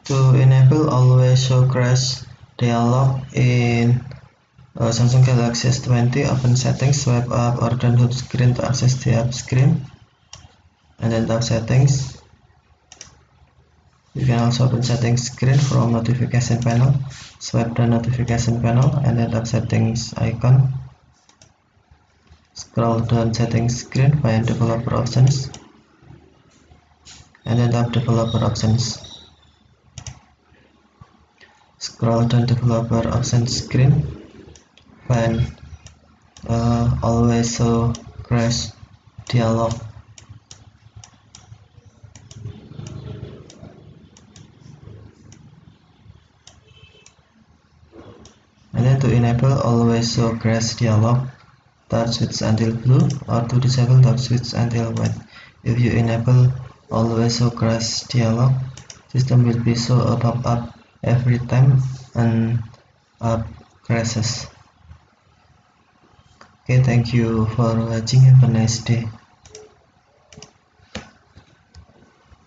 To enable always show crash dialog in Samsung Galaxy S20, open settings, swipe up or down home screen to access the app screen, and then tap settings. You can also open settings screen from notification panel, swipe down notification panel, and then tap settings icon. Scroll down settings screen, find developer options, and then tap developer options. Scroll down developer options screen, find always show crash dialog. And then to enable always show crash dialog, tap switch until blue, or to disable, tap switch until white. If you enable always show crash dialog, system will be show a pop-up every time an app crashes. Okay, thank you for watching. Have a nice day.